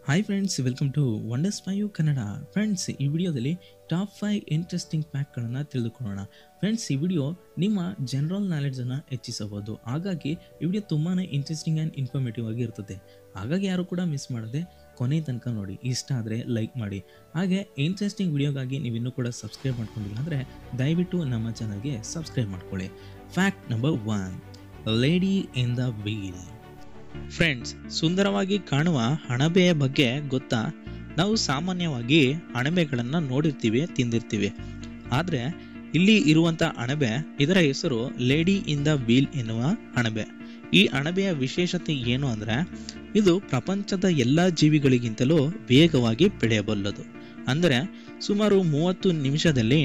Hi friends, welcome to wonders 5 Kannada. Friends, ಈ ವಿಡಿಯೋದಲ್ಲಿ top 5 interesting ಫ್ಯಾಕ್ಟ್ಗಳನ್ನು ತಿಳಿದುಕೊಳ್ಳೋಣ. ಫ್ರೆಂಡ್ಸ್, ಈ ವಿಡಿಯೋ ನಿಮ್ಮ ಜನರಲ್ ನಾಲೆಡ್ಜನ್ನು ಹೆಚ್ಚಿಸಬಹುದು. ಹಾಗಾಗಿ ಈ ವಿಡಿಯೋ ತುಂಬಾ ಇಂಟ್ರೆಸ್ಟಿಂಗ್ ಆ್ಯಂಡ್ ಇನ್ಫಾರ್ಮೇಟಿವ್ ಆಗಿ ಇರ್ತದೆ. ಹಾಗಾಗಿ ಯಾರು ಕೂಡ ಮಿಸ್ ಮಾಡದೆ ಕೊನೆ ತನಕ ನೋಡಿ. ಇಷ್ಟ ಆದರೆ ಲೈಕ್ ಮಾಡಿ. ಹಾಗೆ ಇಂಟ್ರೆಸ್ಟಿಂಗ್ ವಿಡಿಯೋಗಾಗಿ ನೀವು ಇನ್ನೂ ಕೂಡ ಸಬ್ಸ್ಕ್ರೈಬ್ ಮಾಡ್ಕೊಂಡಿಲ್ಲ ಅಂದರೆ ದಯವಿಟ್ಟು ನಮ್ಮ ಚಾನಲ್ಗೆ ಸಬ್ಸ್ಕ್ರೈಬ್ ಮಾಡ್ಕೊಳ್ಳಿ. Fact number 1, lady in the wheel. Friends, ಸುಂದರವಾಗಿ ಕಾಣುವ ಅಣಬೆಯ ಬಗ್ಗೆ ಗೊತ್ತಾ? ನಾವು ಸಾಮಾನ್ಯವಾಗಿ ಅಣಬೆಗಳನ್ನು ನೋಡಿರ್ತೀವಿ, ತಿಂದಿರ್ತೀವಿ. ಆದರೆ ಇಲ್ಲಿ ಇರುವಂಥ ಅಣಬೆ, ಇದರ ಹೆಸರು ಲೇಡಿ ಇನ್ ದ ವೀಲ್ ಎನ್ನುವ ಅಣಬೆ. ಈ ಅಣಬೆಯ ವಿಶೇಷತೆ ಏನು ಅಂದರೆ, ಇದು ಪ್ರಪಂಚದ ಎಲ್ಲ ಜೀವಿಗಳಿಗಿಂತಲೂ ವೇಗವಾಗಿ ಬೆಳೆಯಬಲ್ಲದು. ಅಂದರೆ ಸುಮಾರು 30 ನಿಮಿಷದಲ್ಲಿ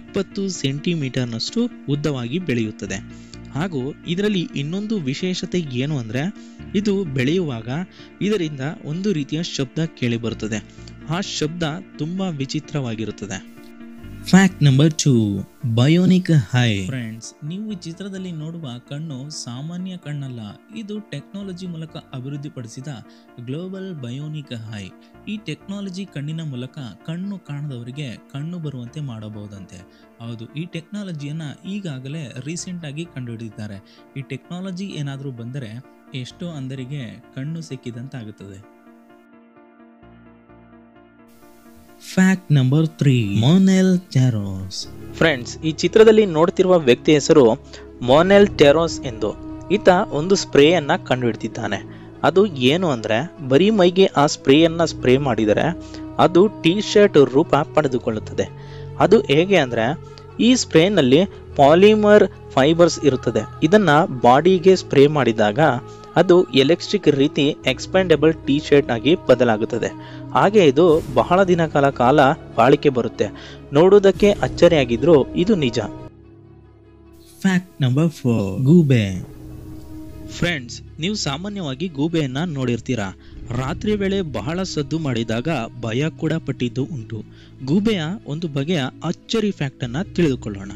20 ಸೆಂಟಿಮೀಟರ್ನಷ್ಟು ಉದ್ದವಾಗಿ ಬೆಳೆಯುತ್ತದೆ. ಹಾಗೂ ಇದರಲ್ಲಿ ಇನ್ನೊಂದು ವಿಶೇಷತೆ ಏನು ಅಂದರೆ, ಇದು ಬೆಳೆಯುವಾಗ ಇದರಿಂದ ಒಂದು ರೀತಿಯ ಶಬ್ದ ಕೇಳಿಬರುತ್ತದೆ. ಆ ಶಬ್ದ ತುಂಬ ವಿಚಿತ್ರವಾಗಿರುತ್ತದೆ. Fact number 2, bionic eye. Friends, ನೀವು ಈ ಚಿತ್ರದಲ್ಲಿ ನೋಡುವ ಕಣ್ಣು ಸಾಮಾನ್ಯ ಕಣ್ಣಲ್ಲ. ಇದು ಟೆಕ್ನಾಲಜಿ ಮೂಲಕ ಅಭಿವೃದ್ಧಿಪಡಿಸಿದ ಗ್ಲೋಬಲ್ ಬಯೋನಿಕ್ ಐ. ಈ ಟೆಕ್ನಾಲಜಿ ಕಣ್ಣಿನ ಮೂಲಕ ಕಣ್ಣು ಕಾಣದವರಿಗೆ ಕಣ್ಣು ಬರುವಂತೆ ಮಾಡಬಹುದಂತೆ. ಹೌದು, ಈ ಟೆಕ್ನಾಲಜಿಯನ್ನು ಈಗಾಗಲೇ ರೀಸೆಂಟಾಗಿ ಕಂಡುಹಿಡಿದಿದ್ದಾರೆ. ಈ ಟೆಕ್ನಾಲಜಿ ಏನಾದರೂ ಬಂದರೆ ಎಷ್ಟೋ ಅಂಧರಿಗೆ ಕಣ್ಣು ಸಿಕ್ಕಿದಂತಾಗುತ್ತದೆ. ಫ್ಯಾಕ್ಟ್ ನಂಬರ್ 3, ಮೊನೆಲ್ ಟೆರೋಸ್. ಫ್ರೆಂಡ್ಸ್, ಈ ಚಿತ್ರದಲ್ಲಿ ನೋಡ್ತಿರುವ ವ್ಯಕ್ತಿ ಹೆಸರು ಮೊನೆಲ್ ಟೆರೋಸ್ ಎಂದು. ಈತ ಒಂದು ಸ್ಪ್ರೇಯನ್ನ ಕಂಡುಹಿಡಿದಿದ್ದಾನೆ. ಅದು ಏನು ಅಂದರೆ, ಬರೀ ಮೈಗೆ ಆ ಸ್ಪ್ರೇಯನ್ನ ಸ್ಪ್ರೇ ಮಾಡಿದರೆ ಅದು ಟೀ ಶರ್ಟ್ ರೂಪ ಪಡೆದುಕೊಳ್ಳುತ್ತದೆ. ಅದು ಹೇಗೆ ಅಂದರೆ, ಈ ಸ್ಪ್ರೇನಲ್ಲಿ ಪಾಲಿಮರ್ ಫೈಬರ್ಸ್ ಇರುತ್ತದೆ. ಇದನ್ನ ಬಾಡಿಗೆ ಸ್ಪ್ರೇ ಮಾಡಿದಾಗ ಅದು ಎಲೆಕ್ಟ್ರಿಕ್ ರೀತಿ ಎಕ್ಸ್ಪೆಂಡೆಬಲ್ ಟೀ ಶರ್ಟ್ ಆಗಿ ಬದಲಾಗುತ್ತದೆ. ಹಾಗೆ ಇದು ಬಹಳ ದಿನಗಳ ಕಾಲ ಬಾಳಿಕೆ ಬರುತ್ತೆ. ನೋಡುವುದಕ್ಕೆ ಅಚ್ಚರಿಯಾಗಿದ್ರೂ ಇದು ನಿಜ. ಫ್ಯಾಕ್ಟ್ ನಂಬರ್ 4, ಗೂಬೆ. ಫ್ರೆಂಡ್ಸ್, ನೀವು ಸಾಮಾನ್ಯವಾಗಿ ಗೂಬೆಯನ್ನ ನೋಡಿರ್ತೀರಾ. ರಾತ್ರಿ ವೇಳೆ ಬಹಳ ಸದ್ದು ಮಾಡಿದಾಗ ಭಯ ಕೂಡ ಪಟ್ಟಿದ್ದು ಉಂಟು. ಗೂಬೆಯ ಒಂದು ಬಗೆಯ ಅಚ್ಚರಿ ಫ್ಯಾಕ್ಟ್ ಅನ್ನ ತಿಳಿದುಕೊಳ್ಳೋಣ.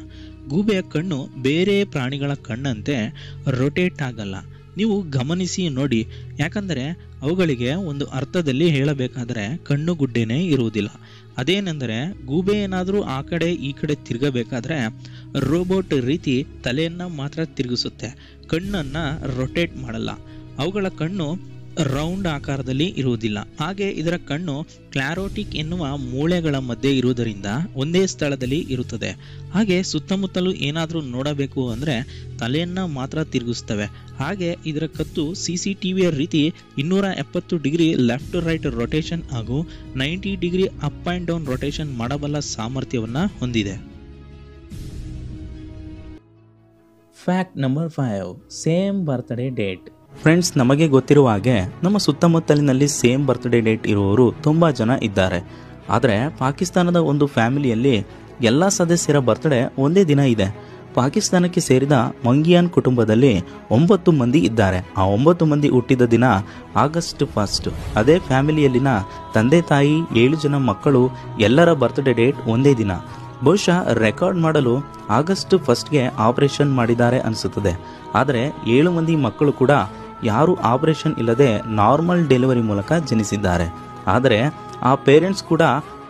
ಗೂಬೆಯ ಕಣ್ಣು ಬೇರೆ ಪ್ರಾಣಿಗಳ ಕಣ್ಣಂತೆ ರೊಟೇಟ್ ಆಗಲ್ಲ. ನೀವು ಗಮನಿಸಿ ನೋಡಿ, ಯಾಕಂದರೆ ಅವುಗಳಿಗೆ ಒಂದು ಅರ್ಥದಲ್ಲಿ ಹೇಳಬೇಕಾದರೆ ಕಣ್ಣುಗುಡ್ಡೆನೇ ಇರುವುದಿಲ್ಲ. ಅದೇನೆಂದರೆ, ಗೂಬೆ ಏನಾದರೂ ಆ ಕಡೆ ಈ ಕಡೆ ತಿರುಗಬೇಕಾದ್ರೆ ರೋಬೋಟ್ ರೀತಿ ತಲೆಯನ್ನು ಮಾತ್ರ ತಿರುಗಿಸುತ್ತೆ, ಕಣ್ಣನ್ನು ರೊಟೇಟ್ ಮಾಡಲ್ಲ. ಅವುಗಳ ಕಣ್ಣು ರೌಂಡ್ ಆಕಾರದಲ್ಲಿ ಇರುವುದಿಲ್ಲ. ಹಾಗೆ ಇದರ ಕಣ್ಣು ಕ್ಲಾರೋಟಿಕ್ ಎನ್ನುವ ಮೂಳೆಗಳ ಮಧ್ಯೆ ಇರುವುದರಿಂದ ಒಂದೇ ಸ್ಥಳದಲ್ಲಿ ಇರುತ್ತದೆ. ಹಾಗೆ ಸುತ್ತಮುತ್ತಲೂ ಏನಾದರೂ ನೋಡಬೇಕು ಅಂದರೆ ತಲೆಯನ್ನು ಮಾತ್ರ ತಿರುಗಿಸ್ತವೆ. ಹಾಗೆ ಇದರ ಕತ್ತು CCTVಯ ರೀತಿ 270 ಡಿಗ್ರಿ ಲೆಫ್ಟ್ ರೈಟ್ ರೊಟೇಷನ್ ಹಾಗೂ 90 degree up and down rotation ಮಾಡಬಲ್ಲ ಸಾಮರ್ಥ್ಯವನ್ನು ಹೊಂದಿದೆ. Fact number 5, same birthday date. Friends, ನಮಗೆ ಗೊತ್ತಿರುವ ಹಾಗೆ ನಮ್ಮ ಸುತ್ತಮುತ್ತಲಿನಲ್ಲಿ ಸೇಮ್ ಬರ್ತ್ಡೇ ಡೇಟ್ ಇರುವವರು ತುಂಬ ಜನ ಇದ್ದಾರೆ. ಆದರೆ ಪಾಕಿಸ್ತಾನದ ಒಂದು ಫ್ಯಾಮಿಲಿಯಲ್ಲಿ ಎಲ್ಲ ಸದಸ್ಯರ ಬರ್ತ್ಡೇ ಒಂದೇ ದಿನ ಇದೆ. ಪಾಕಿಸ್ತಾನಕ್ಕೆ ಸೇರಿದ ಮಂಗಿಯಾನ್ ಕುಟುಂಬದಲ್ಲಿ 9 ಮಂದಿ ಇದ್ದಾರೆ. ಆ 9 ಮಂದಿ ಹುಟ್ಟಿದ ದಿನ ಆಗಸ್ಟ್ 1. ಅದೇ ಫ್ಯಾಮಿಲಿಯಲ್ಲಿನ ತಂದೆ ತಾಯಿ 7 ಜನ ಮಕ್ಕಳು ಎಲ್ಲರ ಬರ್ತ್ಡೇ ಡೇಟ್ ಒಂದೇ ದಿನ. ಬಹುಶಃ ರೆಕಾರ್ಡ್ ಮಾಡಲು ಆಗಸ್ಟ್ 1ಗೆ ಆಪರೇಷನ್ ಮಾಡಿದ್ದಾರೆ ಅನಿಸುತ್ತದೆ. ಆದರೆ 7 ಮಂದಿ ಮಕ್ಕಳು ಕೂಡ ಯಾರು ಆಪರೇಷನ್ ಇಲ್ಲದೆ ನಾರ್ಮಲ್ ಡೆಲಿವರಿ ಮೂಲಕ ಜನಿಸಿದ್ದಾರೆ. ಆದರೆ ಆ ಪೇರೆಂಟ್ಸ್ ಕೂಡ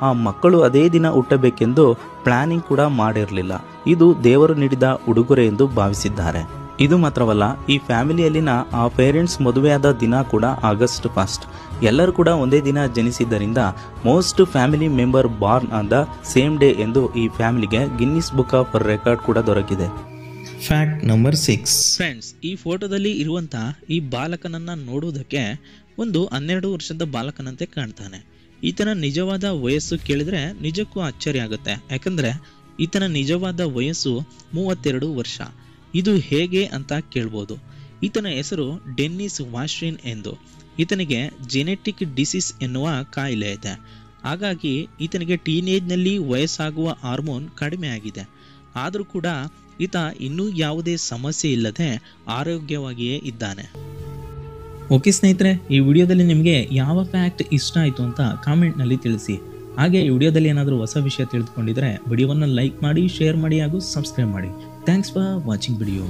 ಆ ಮಕ್ಕಳು ಅದೇ ದಿನ ಹುಟ್ಟಬೇಕೆಂದು ಪ್ಲಾನಿಂಗ್ ಕೂಡ ಮಾಡಿರಲಿಲ್ಲ. ಇದು ದೇವರು ನೀಡಿದ ಉಡುಗೊರೆ ಎಂದು ಭಾವಿಸಿದ್ದಾರೆ. ಇದು ಮಾತ್ರವಲ್ಲ, ಈ ಫ್ಯಾಮಿಲಿಯಲ್ಲಿನ ಆ ಪೇರೆಂಟ್ಸ್ ಮದುವೆಯಾದ ದಿನ ಕೂಡ ಆಗಸ್ಟ್ 1. ಎಲ್ಲರೂ ಕೂಡ ಒಂದೇ ದಿನ ಜನಿಸಿದ್ದರಿಂದ most family member born on the same day ಎಂದು ಈ ಫ್ಯಾಮಿಲಿಗೆ ಗಿನ್ನಿಸ್ ಬುಕ್ ಆಫ್ ರೆಕಾರ್ಡ್ ಕೂಡ ದೊರಕಿದೆ. Fact number 6. ಫ್ರೆಂಡ್ಸ್, ಈ ಫೋಟೋದಲ್ಲಿ ಇರುವಂಥ ಈ ಬಾಲಕನನ್ನು ನೋಡುವುದಕ್ಕೆ ಒಂದು 12 ವರ್ಷದ ಬಾಲಕನಂತೆ ಕಾಣ್ತಾನೆ. ಈತನ ನಿಜವಾದ ವಯಸ್ಸು ಕೇಳಿದರೆ ನಿಜಕ್ಕೂ ಅಚ್ಚರಿ ಆಗುತ್ತೆ. ಯಾಕಂದರೆ ಈತನ ನಿಜವಾದ ವಯಸ್ಸು 32 ವರ್ಷ. ಇದು ಹೇಗೆ ಅಂತ ಕೇಳ್ಬೋದು. ಈತನ ಹೆಸರು ಡೆನ್ನಿಸ್ ವಾಶ್ರಿನ್ ಎಂದು. ಈತನಿಗೆ ಜೆನೆಟಿಕ್ ಡಿಸೀಸ್ ಎನ್ನುವ ಕಾಯಿಲೆ ಇದೆ. ಹಾಗಾಗಿ ಈತನಿಗೆ ಟೀನೇಜ್ನಲ್ಲಿ ವಯಸ್ಸಾಗುವ ಹಾರ್ಮೋನ್ ಕಡಿಮೆ ಆಗಿದೆ. ಆದರೂ ಕೂಡ ಈತ ಇನ್ನೂ ಯಾವುದೇ ಸಮಸ್ಯೆ ಇಲ್ಲದೆ ಆರೋಗ್ಯವಾಗಿಯೇ ಇದ್ದಾನೆ. ಓಕೆ ಸ್ನೇಹಿತರೆ, ಈ ವಿಡಿಯೋದಲ್ಲಿ ನಿಮಗೆ ಯಾವ ಫ್ಯಾಕ್ಟ್ ಇಷ್ಟ ಆಯಿತು ಅಂತ ಕಾಮೆಂಟ್ನಲ್ಲಿ ತಿಳಿಸಿ. ಹಾಗೆ ಈ ವಿಡಿಯೋದಲ್ಲಿ ಏನಾದರೂ ಹೊಸ ವಿಷಯ ತಿಳಿದುಕೊಂಡಿದ್ರೆ ವಿಡಿಯೋವನ್ನು ಲೈಕ್ ಮಾಡಿ, ಶೇರ್ ಮಾಡಿ ಹಾಗೂ ಸಬ್ಸ್ಕ್ರೈಬ್ ಮಾಡಿ. Thanks for watching video.